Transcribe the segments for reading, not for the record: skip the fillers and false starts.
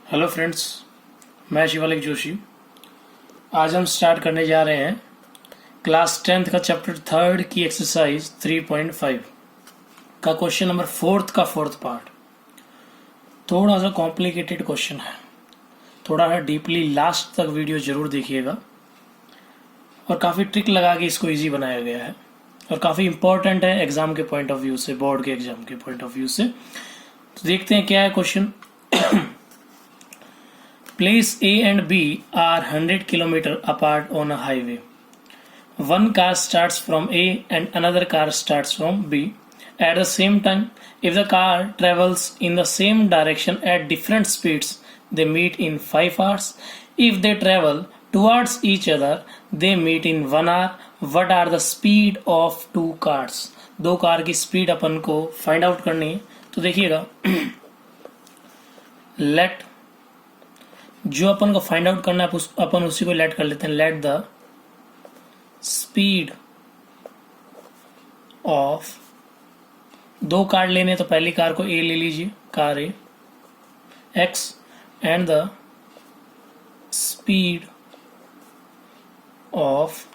Hello friends, मैं शिवालिक जोशी। आज हम स्टार्ट करने जा रहे हैं क्लास 10th का चैप्टर 3 की एक्सरसाइज 3.5 का क्वेश्चन नंबर 4 का 4th पार्ट। थोड़ा सा कॉम्प्लिकेटेड क्वेश्चन है, थोड़ा सा डीपली लास्ट तक वीडियो जरूर देखिएगा और काफ़ी ट्रिक लगा के इसको इजी बनाया गया है और काफ़ी इंपॉर्टेंट है एग्जाम के पॉइंट ऑफ व्यू से, बोर्ड के एग्जाम के पॉइंट ऑफ व्यू से। तो देखते हैं क्या है question. Place A and B are 100 km apart on a highway. One car starts from A and another car starts from B at the same time. If the car travels in the same direction at different speeds, they meet in 5 hours. If they travel towards each other, they meet in 1 hour. What are the speed of two cars? दो car की speed अपन को find out करनी है। तो देखिएगा, late जो अपन को find out करना है अपन उसी को लेट कर लेते हैं। लेट द स्पीड ऑफ, दो कार लेने तो पहली कार को ए ले लीजिए, car A x, and the speed of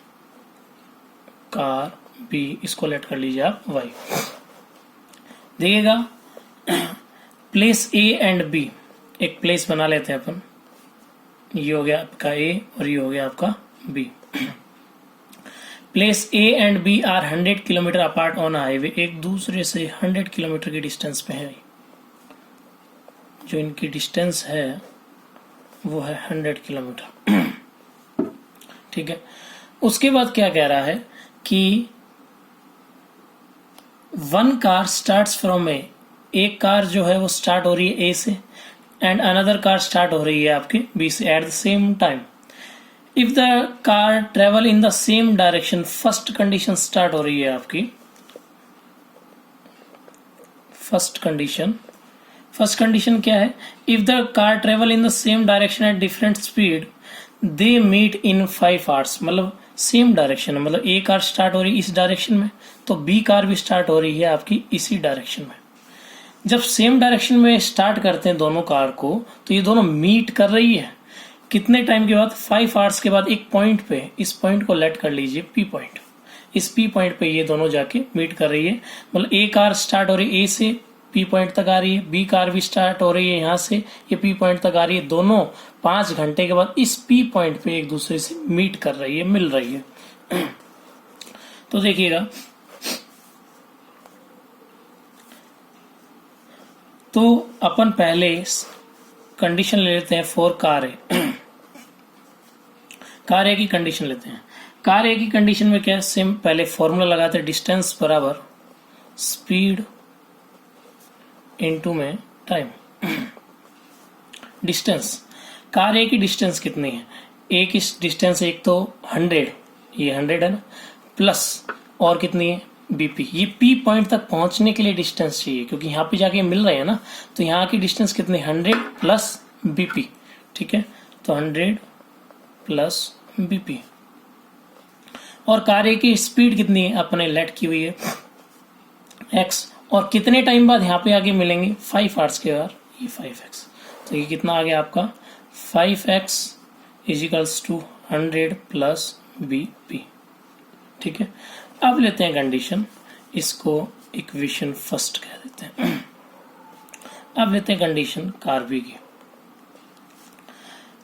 car B, इसको लेट कर लीजिए आप वाई। देखिएगा, प्लेस ए एंड बी, एक प्लेस बना लेते हैं अपन। ये हो गया आपका ए और ये हो गया आपका B. Place A and B are 100 kilometre apart on highway, एक दूसरे से 100 किलोमीटर की डिस्टेंस पे है। जो इनकी डिस्टेंस है वो है 100 किलोमीटर। ठीक है, उसके बाद क्या कह रहा है कि वन कार स्टार्ट्स फ्रॉम ए, एक कार जो है वो स्टार्ट हो रही है ए से एंड अनदर कार स्टार्ट हो रही है आपके बी से at the same time. If the car travel in the same direction, first condition start हो रही है आपकी। फर्स्ट कंडीशन क्या है? If the car travel in the same direction at different speed, they meet in 5 hours। मतलब same direction है, मतलब ए car start हो रही है इस डायरेक्शन में तो बी कार भी स्टार्ट हो रही है आपकी इसी डायरेक्शन में। जब सेम डायरेक्शन में स्टार्ट करते हैं दोनों कार को तो ये दोनों मीट कर रही है कितने टाइम के बाद? 5 hours के बाद एक पॉइंट पे, इस पॉइंट को लेट कर लीजिए पी पॉइंट। इस पी पॉइंट पे ये दोनों जाके मीट कर रही है। मतलब ए कार स्टार्ट हो रही है ए से, पी पॉइंट तक आ रही है, बी कार भी स्टार्ट हो रही है यहाँ से, ये पी पॉइंट तक आ रही है। दोनों 5 घंटे के बाद इस पी पॉइंट पे एक दूसरे से मीट कर रही है, मिल रही है। तो देखिएगा, तो अपन पहले कंडीशन ले लेते हैं फॉर कार ए। कार ए की कंडीशन लेते हैं। कार ए की कंडीशन में क्या है? सेम पहले फॉर्मूला लगाते हैं, डिस्टेंस बराबर स्पीड इनटू में टाइम। डिस्टेंस, कार ए की डिस्टेंस कितनी है? ए की डिस्टेंस एक तो 100, ये 100 है ना, प्लस और कितनी है बीपी। ये पी पॉइंट तक पहुंचने के लिए डिस्टेंस चाहिए क्योंकि यहाँ पे जाके मिल रहे हैं ना, तो यहाँ की डिस्टेंस कितनी? 100 प्लस बीपी। ठीक है, तो 100 प्लस बीपी। और कार ए की स्पीड कितनी है? अपने लेट की हुई है एक्स, और कितने टाइम बाद यहाँ पे आगे मिलेंगे? 5 hours के बाद, ये 5x। तो ये कितना आ गया आपका? 5x equals to 100 plus BP. ठीक है, अब लेते हैं कंडीशन, इसको इक्वेशन फर्स्ट कह देते हैं। अब लेते हैं कंडीशन कार बी की।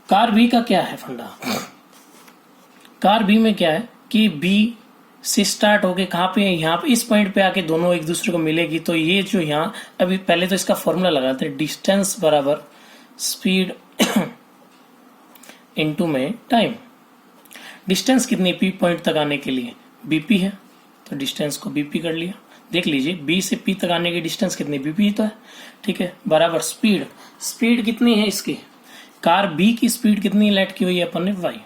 कार बी का क्या है फंडा? कार बी में क्या है कि बी से स्टार्ट होके कहाँ पे? यहाँ पे इस पॉइंट पे आके दोनों एक दूसरे को मिलेगी। तो ये जो यहाँ, अभी पहले तो इसका फॉर्मूला लगाते हैं, डिस्टेंस बराबर स्पीड इनटू में टाइम। डिस्टेंस कितनी पी पॉइंट तक आने के लिए? बीपी है, तो डिस्टेंस को बीपी कर लिया। देख लीजिए, बी से पी तक आने की डिस्टेंस कितनी? बीपी तो है। ठीक है, बराबर स्पीड कितनी है इसकी? कार बी की स्पीड कितनी लेट की हुई है अपन ने? वाई,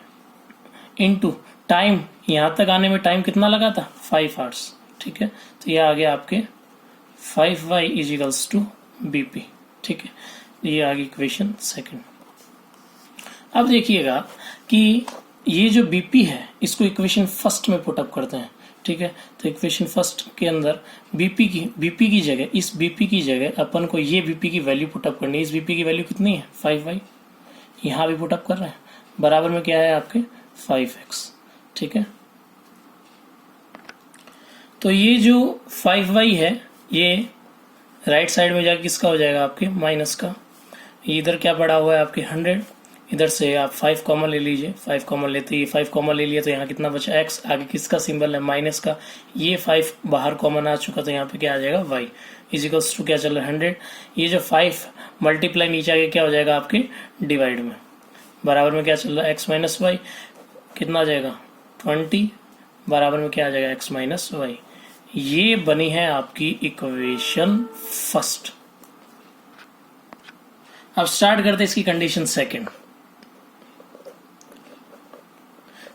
इनटू टाइम, यहाँ तक आने में टाइम कितना लगा था? 5 hours। ठीक है, तो ये आ गया आपके 5y इजिकल्स टू बीपी। ठीक है, ये आ गई इक्वेशन सेकंड। अब देखिएगा कि ये जो बीपी है इसको इक्वेशन फर्स्ट में पुटअप करते हैं। ठीक ठीक है। तो इक्वेशन फर्स्ट के अंदर बीपी की जगह, इस बीपी की जगह अपन को ये बीपी की वैल्यू पुटअप करनी है। इस बीपी की वैल्यू कितनी है 5y, यहाँ भी पुटअप कर रहे हैं, बराबर में क्या है आपके 5x, ठीक है। तो ये जो 5y है ये राइट साइड में जाके किसका हो जाएगा आपके माइनस का। इधर क्या पड़ा हुआ है आपके 100, इधर से आप 5 कॉमन ले लीजिए, 5 कॉमन लेते ही 5 कॉमन ले लिया तो यहाँ कितना बचा x, आगे किसका सिंबल है माइनस का, ये 5 बाहर कॉमन आ चुका तो यहाँ पे क्या आ जाएगा y इजिकल्स टू क्या चल रहा है 100। ये जो 5 मल्टीप्लाई नीचे आगे क्या हो जाएगा आपके डिवाइड में, बराबर में क्या चल रहा है x माइनस वाई, कितना आ जाएगा 20, बराबर में क्या आ जाएगा x माइनस वाई। ये बनी है आपकी इक्वेशन फर्स्ट। अब स्टार्ट करते इसकी कंडीशन सेकंड।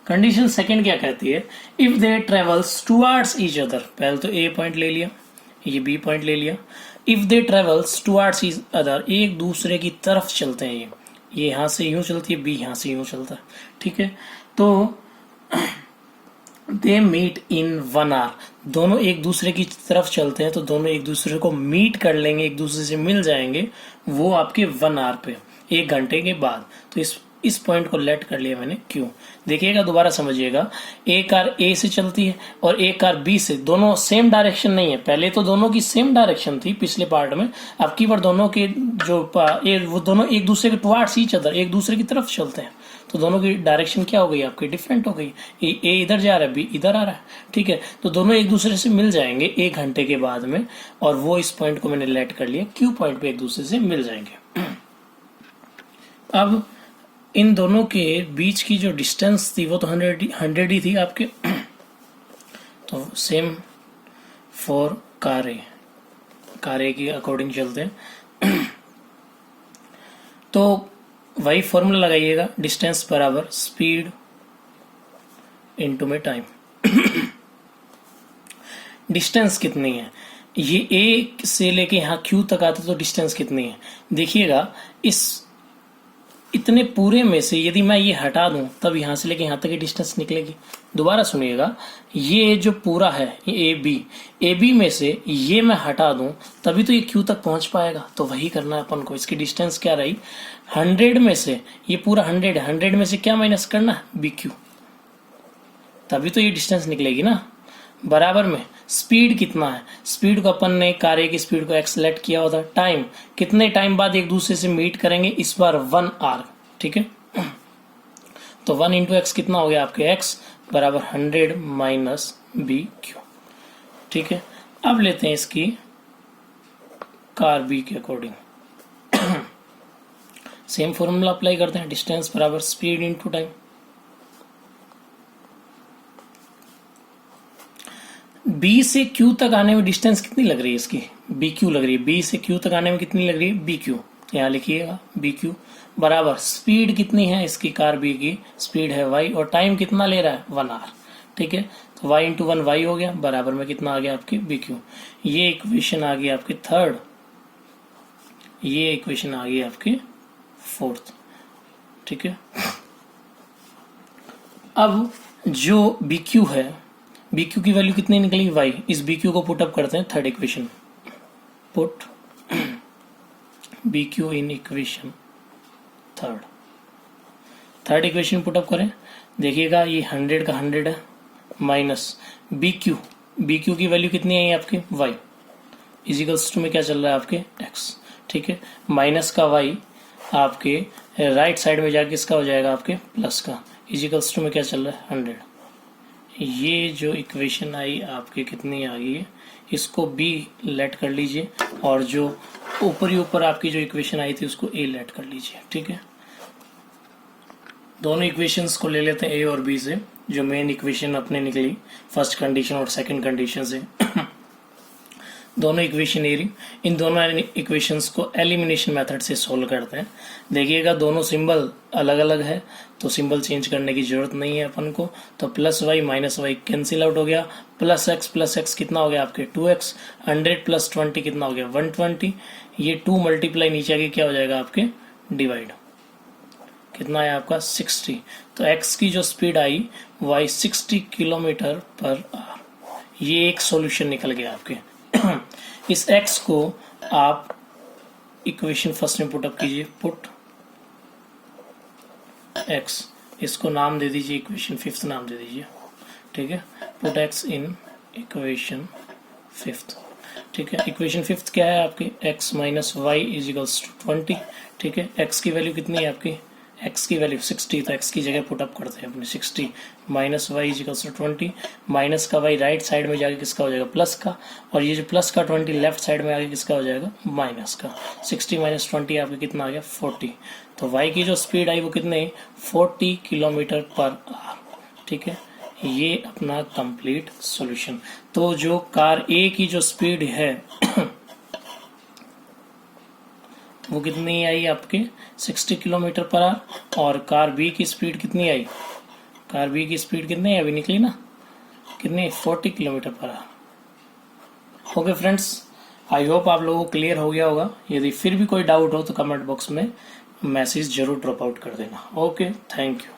कंडीशन सेकंड क्या कहती है, if they travels towards each other, पहले तो ए पॉइंट ले लिया, ये बी पॉइंट ले लिया, if they travels towards each other, एक दूसरे की तरफ चलते हैं, ये यहां से यूं चलती है, बी यहां से यूं चलता है, ठीक है। तो दे मीट इन 1 आवर, दोनों एक दूसरे की तरफ चलते हैं तो दोनों एक दूसरे को मीट कर लेंगे, एक दूसरे से मिल जाएंगे, वो आपके 1 आवर पे 1 घंटे के बाद। तो इस पॉइंट को लेट कर लिया मैंने क्यों, देखिएगा दोबारा समझिएगा। एक कार ए से चलती है और एक कार बी से, दोनों सेम डायरेक्शन नहीं है, पहले तो दोनों की सेम डायरेक्शन थी पिछले पार्ट में, अब की बार दोनों के जो वो दोनों एक दूसरे के टुवर्ड्स ईच अदर, एक दूसरे की तरफ चलते हैं तो दोनों की डायरेक्शन क्या हो गई आपकी डिफरेंट हो गई, ए इधर जा रहा है, बी इधर आ रहा है, ठीक है। तो दोनों एक दूसरे से मिल जाएंगे 1 घंटे के बाद में, और वो इस पॉइंट को मैंने लेट कर लिया क्यू पॉइंट पे एक दूसरे से मिल जाएंगे। अब इन दोनों के बीच की जो डिस्टेंस थी वो तो 100 ही थी आपके, तो सेम फॉर कार ए की अकॉर्डिंग चलते हैं। तो वही फॉर्मूला लगाइएगा, डिस्टेंस बराबर स्पीड इनटू में टाइम। डिस्टेंस कितनी है, ये ए से लेके यहाँ क्यू तक आते तो डिस्टेंस कितनी है, देखिएगा इस इतने पूरे में से यदि मैं ये हटा दूं तब यहाँ से लेके यहाँ तक की डिस्टेंस निकलेगी। दोबारा सुनिएगा, ये जो पूरा है ये ए बी में से ये मैं हटा दूं तभी तो ये क्यू तक पहुंच पाएगा, तो वही करना है अपन को। इसकी डिस्टेंस क्या रही 100 में से, ये पूरा 100 में से क्या माइनस करना है बी क्यू, तभी तो ये डिस्टेंस निकलेगी ना। बराबर में स्पीड कितना है, स्पीड को अपन ने कार ए की स्पीड को एक्सलेट किया होता, टाइम कितने टाइम बाद एक दूसरे से मीट करेंगे, इस बार 1 आवर, ठीक है। तो 1 इंटू एक्स कितना हो गया आपके x बराबर 100 माइनस बी क्यू, ठीक है। अब लेते हैं इसकी कार बी के अकॉर्डिंग, सेम फॉर्मूला अप्लाई करते हैं, डिस्टेंस बराबर स्पीड इंटू टाइम। बी से क्यू तक आने में डिस्टेंस कितनी लग रही है इसकी, बी क्यू लग रही है, बी से क्यू तक आने में कितनी लग रही है बी क्यू, यहाँ लिखिएगा बी क्यू बराबर स्पीड कितनी है इसकी कार बी की, स्पीड है y और टाइम कितना ले रहा है 1 आवर, ठीक है। तो y इंटू 1 y हो गया, बराबर में कितना आ गया आपकी बी क्यू। ये इक्वेशन आ गई आपकी थर्ड, ये इक्वेशन आ गई आपकी फोर्थ, ठीक है। अब जो बी क्यू है, बी क्यू की वैल्यू कितनी निकली y, इस बी क्यू को पुटअप करते हैं third equation, put B Q in equation third equation put up करें, देखिएगा ये 100 का 100 है माइनस बी क्यू की वैल्यू कितनी है आपकी y इजिकल्स टू में क्या चल रहा है आपके x, ठीक है। माइनस का y आपके राइट साइड में जाके इसका हो जाएगा आपके प्लस का, इजिकल्स टू में क्या चल रहा है 100। ये जो इक्वेशन आई आपके कितनी आ गई है, इसको b लेट कर लीजिए और जो ऊपर आपकी जो इक्वेशन आई थी उसको a लेट कर लीजिए, ठीक है। दोनों इक्वेशंस को ले लेते हैं a और b से, जो मेन इक्वेशन अपने निकली फर्स्ट कंडीशन और सेकंड कंडीशन से। दोनों इक्वेशन एरी, इन दोनों इक्वेशंस को एलिमिनेशन मेथड से सोल्व करते हैं। देखिएगा दोनों सिंबल अलग अलग है तो सिंबल चेंज करने की जरूरत नहीं है अपन को, तो plus y minus y cancel out हो गया, प्लस एक्स कितना हो गया आपके 2x, 100 प्लस 20 कितना हो गया 120, ये 2 मल्टीप्लाई नीचे आके क्या हो जाएगा आपके डिवाइड, कितना है आपका 60। तो x की जो स्पीड आई y 60 किलोमीटर पर आवर, ये एक सॉल्यूशन निकल गया आपके। इस x को आप इक्वेशन फर्स्ट में पुट अप कीजिए, पुट x, इसको नाम दे दीजिए इक्वेशन फिफ्थ नाम दे दीजिए, ठीक है। Put x in equation fifth, ठीक है। इक्वेशन फिफ्थ क्या है आपकी, x minus y is equals to 20, ठीक है। x की वैल्यू कितनी है आपकी, x की वैल्यू 60, तो x की जगह पुट अप करते हैं अपने 60 minus y is equals to 20, minus का y राइट साइड में जाके किसका हो जाएगा, प्लस का, और ये जो प्लस का 20 लेफ्ट साइड में आगे किसका हो जाएगा, माइनस का। 60 माइनस 20 आपके कितना आ गया, 40। तो y की जो स्पीड आई वो कितने, 40 किलोमीटर पर आवर, ठीक है। ये अपना कंप्लीट सॉल्यूशन। तो जो कार ए की जो स्पीड है वो कितनी आई आपके, 60 किलोमीटर पर आवर, और कार बी की स्पीड कितनी आई, कार बी की स्पीड कितनी है, अभी निकली ना, कितनी, 40 kilometre per hour. Okay friends, I hope आप लोगों को क्लियर हो गया होगा। यदि फिर भी कोई डाउट हो तो कमेंट बॉक्स में मैसेज जरूर ड्रॉप आउट कर देना। Okay, thank you.